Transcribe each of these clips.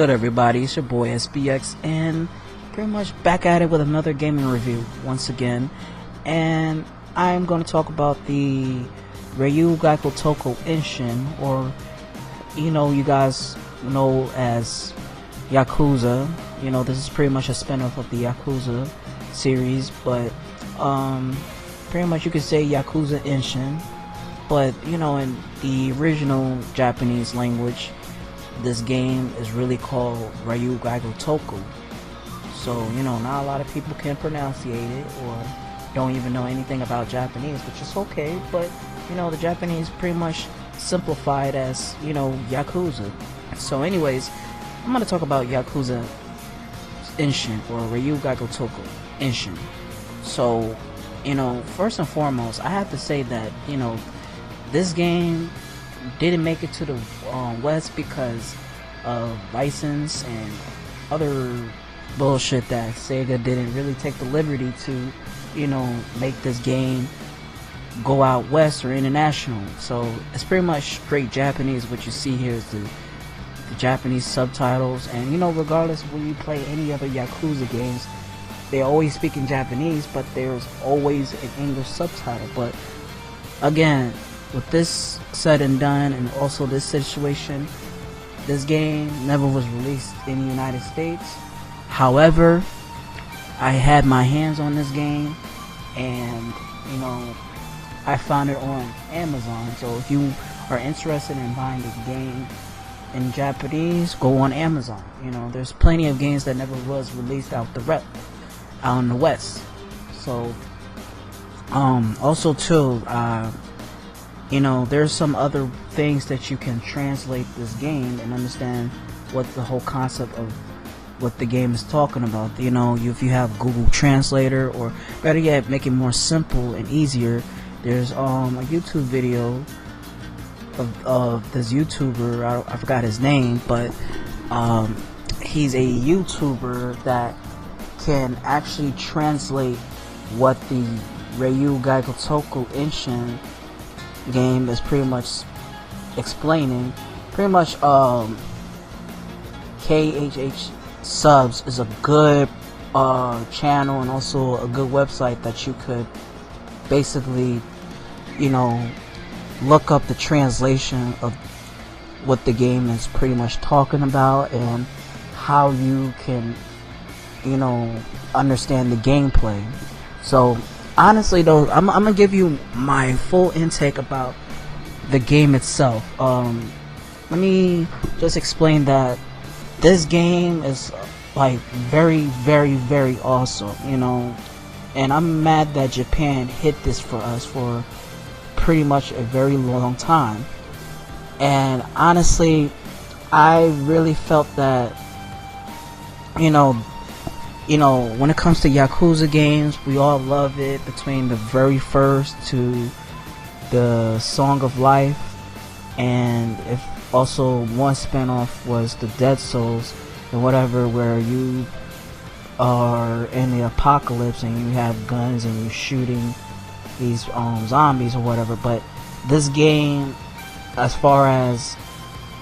good, everybody? It's your boy SBX, and pretty much back at it with another gaming review once again. And I'm going to talk about the Ryu Gotoku Inshin, or you guys know as Yakuza. This is pretty much a spin-off of the Yakuza series, but pretty much you could say Yakuza Inshin. But in the original Japanese language, this game is really called Ryu Gotoku. So not a lot of people can pronunciate it or don't even know anything about Japanese, which is okay. But the Japanese pretty much simplified as Yakuza. So anyways, I'm gonna talk about Yakuza Inshin, or Ryu Gotoku Inshin. So first and foremost, I have to say that this game didn't make it to the West because of license and other bullshit that Sega didn't really take the liberty to make this game go out west or international. So it's pretty much straight Japanese. What you see here is the Japanese subtitles, and regardless of when you play any other Yakuza games, they always speak in Japanese, but there's always an English subtitle. But again, with this said and done, and also this situation, this game never was released in the United States. However, I had my hands on this game, and I found it on Amazon. So if you are interested in buying the game in Japanese, go on Amazon. There's plenty of games that never was released out in the West. So also too, there's some other things that you can translate this game and understand what the whole concept of what the game is talking about. If you have Google Translator, or better yet, make it more simple and easier, there's a YouTube video of this YouTuber. I forgot his name, but he's a YouTuber that can actually translate what the Ryu Gotoku Inshin game is pretty much explaining. Pretty much KHH Subs is a good channel, and also a good website that you could basically look up the translation of what the game is pretty much talking about, and how you can understand the gameplay. So honestly though, I'm gonna give you my full intake about the game itself. Let me just explain that this game is like very, very, very awesome, and I'm mad that Japan hid this for us for pretty much a very long time. And honestly, I really felt that when it comes to Yakuza games, we all love it, between the very first to the Song of Life, and if also one spinoff was the Dead Souls and whatever, where you are in the apocalypse and you have guns and you're shooting these zombies or whatever. But this game, as far as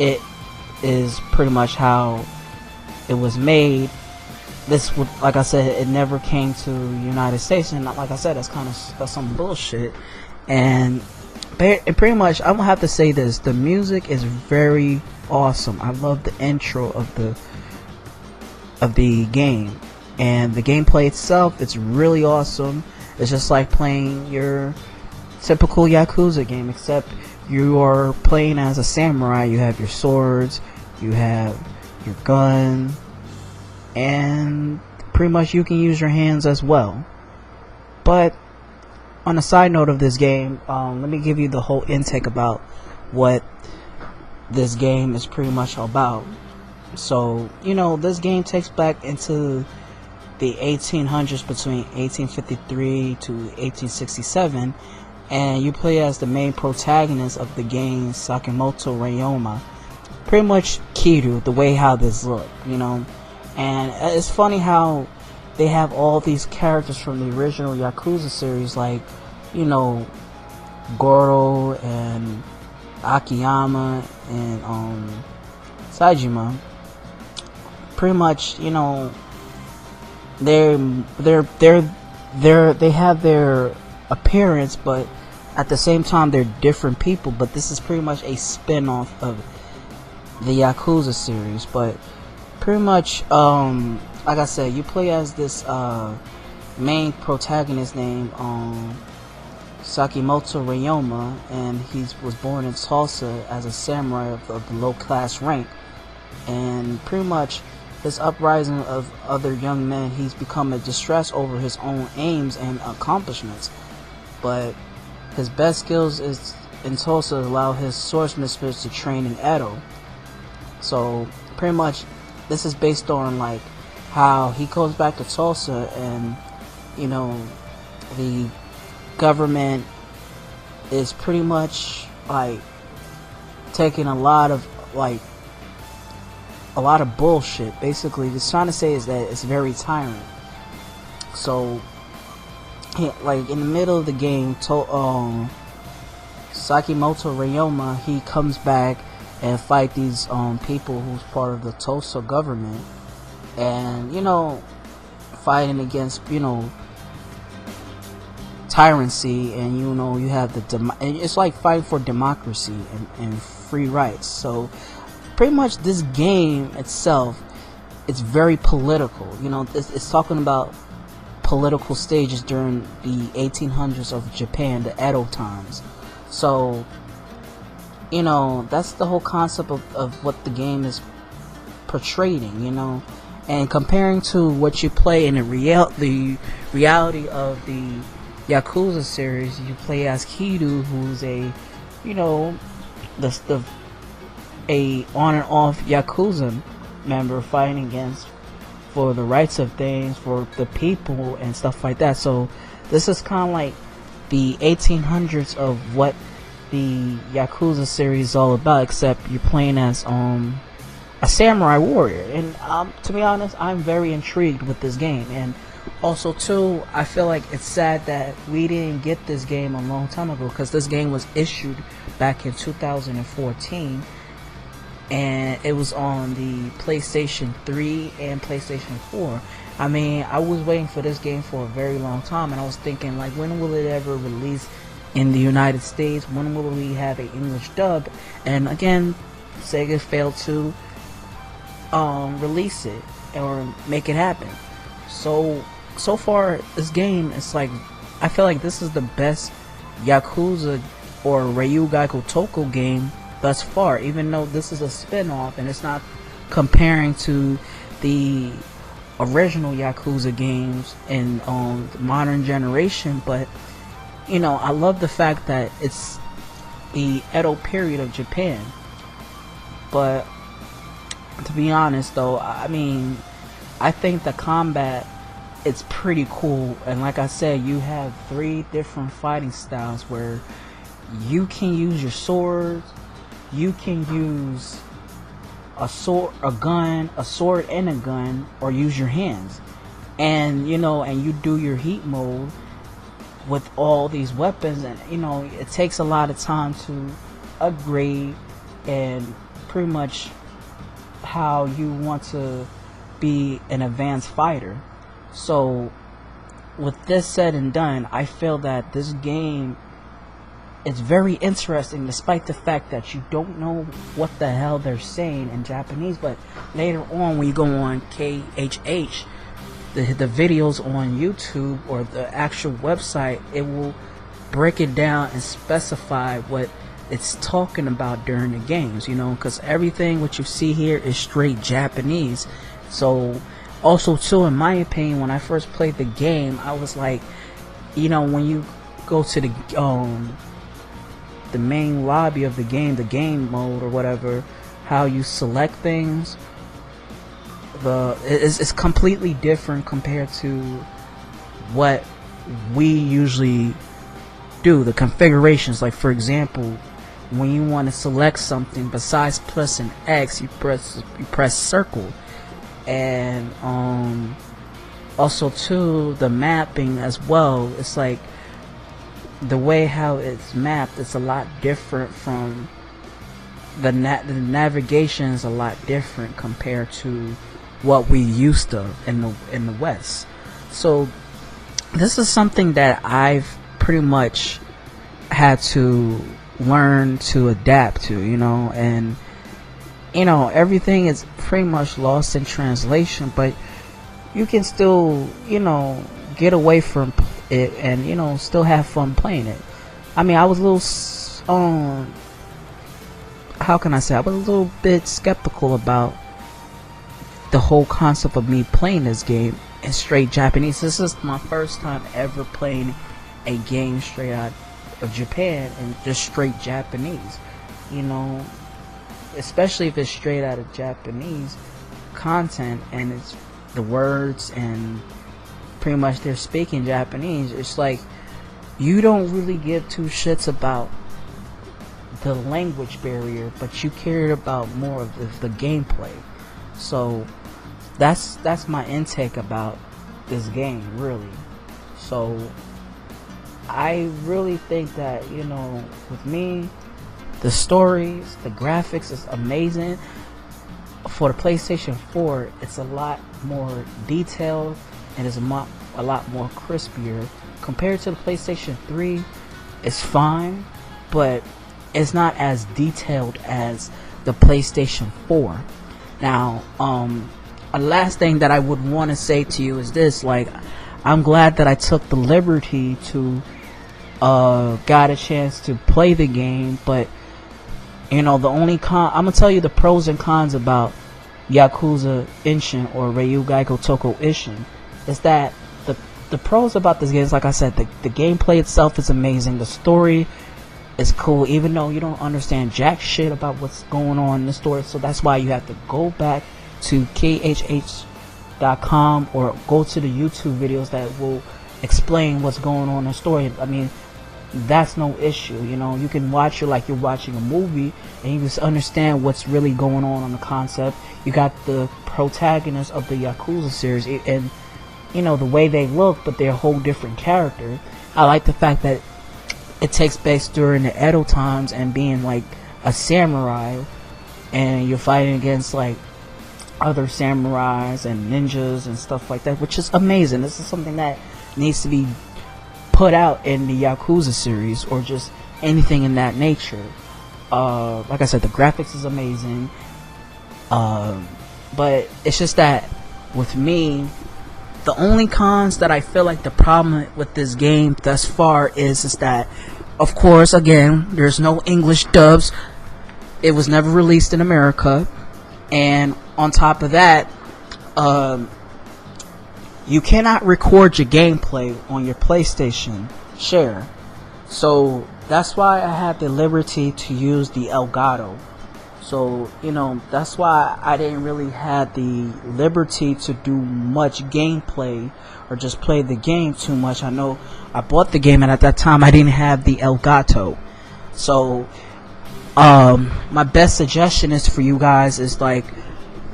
it is pretty much how it was made, this would, like I said, it never came to the United States, and like I said, that's some bullshit. And pretty much, I'm gonna have to say this: the music is very awesome. I love the intro of the game, and the gameplay itself, it's really awesome. It's just like playing your typical Yakuza game, except you are playing as a samurai. You have your swords, you have your gun, and pretty much you can use your hands as well. But on a side note of this game, let me give you the whole intake about what this game is pretty much about. So this game takes back into the 1800s, between 1853 to 1867, and you play as the main protagonist of the game, Sakamoto Ryoma. Pretty much Kiru, the way how this look, and it's funny how they have all these characters from the original Yakuza series, like Goro and Akiyama and Saejima, pretty much, you know, they have their appearance, but at the same time they're different people. But this is pretty much a spin-off of the Yakuza series. But pretty much, like I said, you play as this main protagonist named Sakimoto Ryoma, and he was born in Tulsa as a samurai of the low-class rank. And pretty much his uprising of other young men, he's become a distress over his own aims and accomplishments. But his best skills is in Tulsa allow his swordsmiths to train in Edo. So pretty much this is based on like how he goes back to Tulsa, and you know, the government is pretty much like taking a lot of bullshit. Basically, just trying to say is that it's very tyrant. So, like in the middle of the game, Sakimoto Ryoma, he comes back and fight these people who's part of the Tulsa government, and you know, fighting against, you know, tyrancy, and you know, you have it's like fighting for democracy and free rights. So pretty much this game itself, it's very political. You know, it's talking about political stages during the 1800s of Japan, the Edo times. So, you know, that's the whole concept of what the game is portraying, you know. And comparing to what you play in the reality of the Yakuza series, you play as Kido, who's a, you know, a on and off Yakuza member fighting against for the rights of things, for the people and stuff like that. So this is kind of like the 1800s of what the Yakuza series is all about, except you're playing as a samurai warrior. And to be honest, I'm very intrigued with this game. And also too, I feel like it's sad that we didn't get this game a long time ago, because this game was issued back in 2014, and it was on the PlayStation 3 and PlayStation 4. I mean, I was waiting for this game for a very long time, and I was thinking, like, when will it ever release in the United States? When will we have an English dub? And again, Sega failed to release it or make it happen. So far, this game is like, I feel like this is the best Yakuza or Ryugai Gotoku game thus far, even though this is a spin-off and it's not comparing to the original Yakuza games in the modern generation. But you know, I love the fact that it's the Edo period of Japan. But to be honest though, I mean, I think the combat, it's pretty cool. And like I said, you have 3 different fighting styles where you can use your swords, you can use a sword, a gun, a sword and a gun, or use your hands. And you know, and you do your heat mode with all these weapons, and you know, it takes a lot of time to upgrade and pretty much how you want to be an advanced fighter. So with this said and done, I feel that this game is very interesting, despite the fact that you don't know what the hell they're saying in Japanese. But later on, when you go on KHH, the videos on YouTube or the actual website, it will break it down and specify what it's talking about during the games, you know, because everything what you see here is straight Japanese. So also too, in my opinion, when I first played the game, I was like, you know, when you go to the main lobby of the game mode or whatever, how you select things, it's completely different compared to what we usually do. The configurations, like for example, when you want to select something, besides pressing X, you press circle. And also too, the mapping as well, it's like the way how it's mapped, it's a lot different from the navigation is a lot different compared to what we used to in the West. So this is something that I've pretty much had to learn to adapt to, and everything is pretty much lost in translation, but you can still, get away from it and, still have fun playing it. I mean, I was a little, how can I say, I was a little bit skeptical about the whole concept of me playing this game in straight Japanese. This is my first time ever playing a game straight out of Japan and just straight Japanese, especially if it's straight out of Japanese content and it's the words and pretty much they're speaking Japanese. It's like you don't really give two shits about the language barrier, but you cared about more of the gameplay. So that's my intake about this game, really. So I really think that, with me, the stories, the graphics is amazing. For the PlayStation 4, it's a lot more detailed and it's a lot more crispier. Compared to the PlayStation 3, it's fine, but it's not as detailed as the PlayStation 4. Now, a last thing that I would want to say to you is this: like, I'm glad that I took the liberty to got a chance to play the game, but the only I'm gonna tell you the pros and cons about Yakuza Inshin or Ryugai Gotoku Inshin is that the pros about this game is, like I said, the gameplay itself is amazing, the story is cool, even though you don't understand jack shit about what's going on in the story. So that's why you have to go back to khh.com or go to the YouTube videos that will explain what's going on in the story. I mean, that's no issue. You can watch it like you're watching a movie and you just understand what's really going on the concept. You got the protagonists of the Yakuza series and the way they look, but they're a whole different character. I like the fact that it takes place during the Edo times and being like a samurai and you're fighting against like other samurais and ninjas and stuff like that, which is amazing. This is something that needs to be put out in the Yakuza series or just anything in that nature. Like I said, the graphics is amazing, but it's just that with me, the only cons that I feel like the problem with this game thus far is that, of course, again, there's no English dubs. It was never released in America, and on top of that, you cannot record your gameplay on your PlayStation Share. So that's why I had the liberty to use the Elgato. So, that's why I didn't really have the liberty to do much gameplay or just play the game too much. I know I bought the game and at that time I didn't have the Elgato. So, my best suggestion is for you guys is like,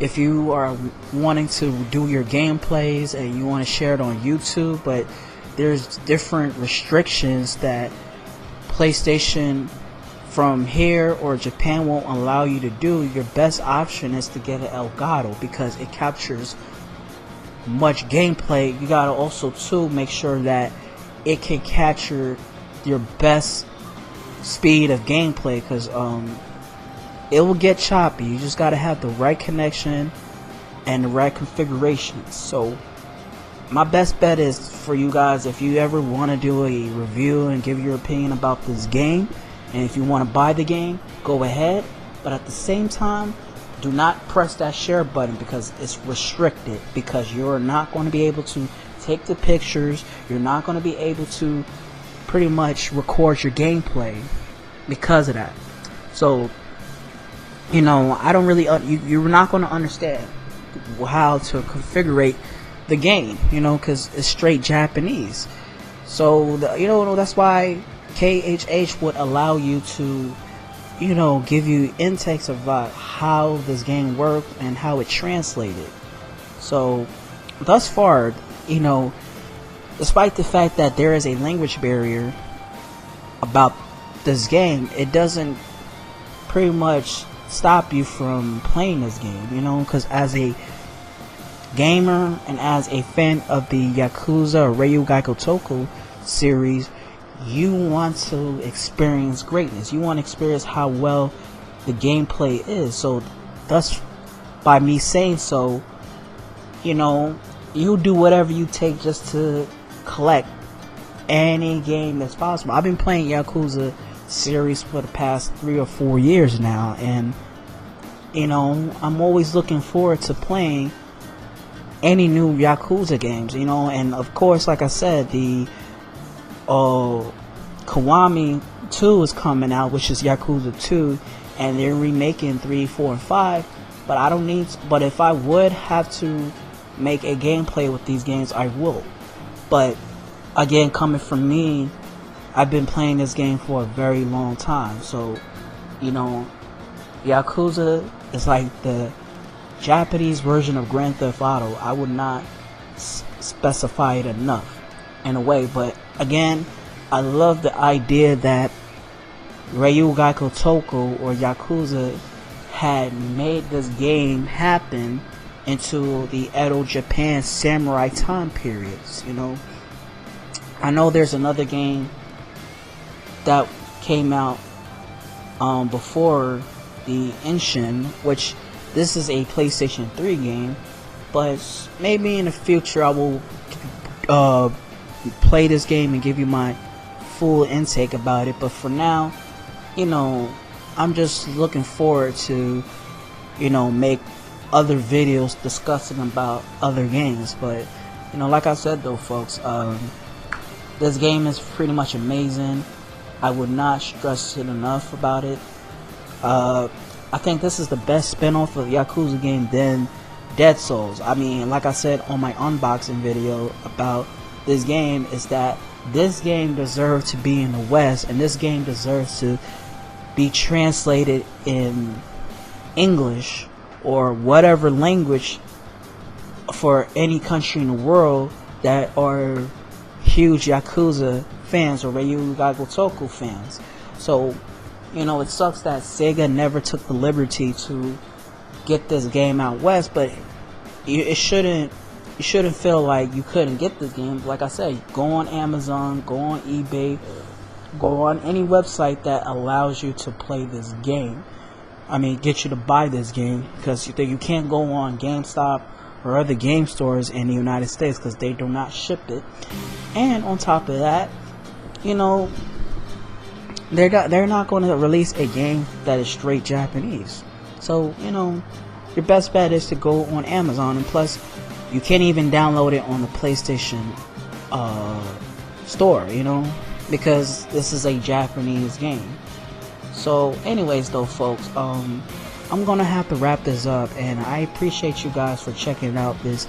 if you are wanting to do your gameplays and you want to share it on YouTube, but there's different restrictions that PlayStation from here or Japan won't allow you to do, your best option is to get an Elgato because it captures much gameplay. You gotta also too make sure that it can capture your best speed of gameplay, because it will get choppy. You just gotta have the right connection and the right configuration. So my best bet is for you guys, if you ever want to do a review and give your opinion about this game, and if you want to buy the game, go ahead, but at the same time, do not press that share button because it's restricted, because you're not going to be able to take the pictures, you're not going to be able to pretty much record your gameplay because of that. So, I don't really, you're not going to understand how to configure the game, because it's straight Japanese. So, that's why KHH would allow you to, give you intakes about how this game worked and how it translated. So, thus far, despite the fact that there is a language barrier about this game, it doesn't pretty much stop you from playing this game, because as a gamer and as a fan of the Yakuza or Ryu Gotoku series, you want to experience greatness. You want to experience how well the gameplay is. So thus, by me saying so, you know, you do whatever you take just to collect any game that's possible. I've been playing Yakuza series for the past 3 or 4 years now, and you know, I'm always looking forward to playing any new Yakuza games, you know. And of course, like I said, the Kiwami 2 is coming out, which is Yakuza 2, and they're remaking 3, 4, and 5. But I don't need. But if I would have to make a gameplay with these games, I will. But again, coming from me, I've been playing this game for a very long time. So, you know, Yakuza is like the Japanese version of Grand Theft Auto. I would not specify it enough in a way. But again, I love the idea that Ryu Gotoku or Yakuza had made this game happen into the Edo Japan samurai time periods. You know, I know there's another game that came out before the Inshin, which this is a PlayStation 3 game, but maybe in the future I will play this game and give you my full intake about it. But for now, you know, I'm just looking forward to, you know, make other videos discussing about other games. But you know, like I said though, folks, this game is pretty much amazing. I would not stress it enough about it. I think this is the best spin-off of the Yakuza game than Dead Souls. I mean, like I said on my unboxing video about this game, is that this game deserves to be in the West, and this game deserves to be translated in English or whatever language for any country in the world that are huge Yakuza fans or Ryu Gotoku fans. So, you know, it sucks that Sega never took the liberty to get this game out west, but it shouldn't feel like you couldn't get this game. Like I said, go on Amazon, go on eBay, go on any website that allows you to play this game. I mean, get you to buy this game, because you can't go on GameStop or other game stores in the United States because they do not ship it. And on top of that, you know, they're not going to release a game that is straight Japanese. So, you know, your best bet is to go on Amazon, and plus you can't even download it on the PlayStation store, you know, because this is a Japanese game. So anyways though, folks, I'm gonna have to wrap this up, and I appreciate you guys for checking out this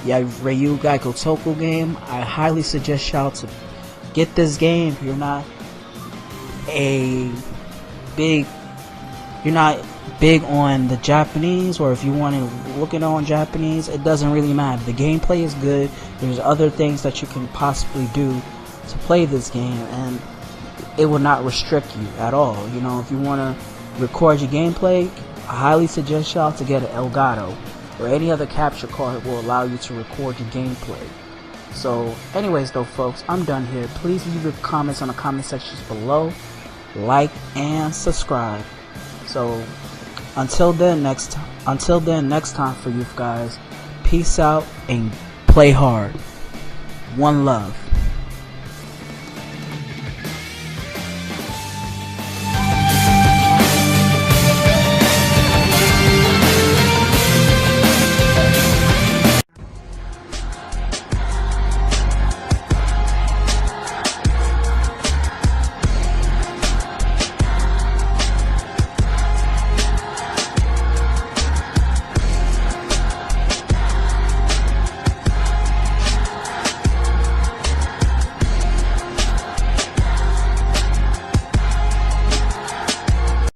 Ryu Gotoku game. I highly suggest y'all to get this game if you're not big on the Japanese, or if you want to look it on Japanese. It doesn't really matter. The gameplay is good. There's other things that you can possibly do to play this game, and it will not restrict you at all. You know, if you want to record your gameplay, I highly suggest y'all to get an Elgato or any other capture card will allow you to record your gameplay. So anyways though, folks, I'm done here. Please leave your comments on the comment sections below, like and subscribe. So until then, next time for you guys, peace out and play hard. One love.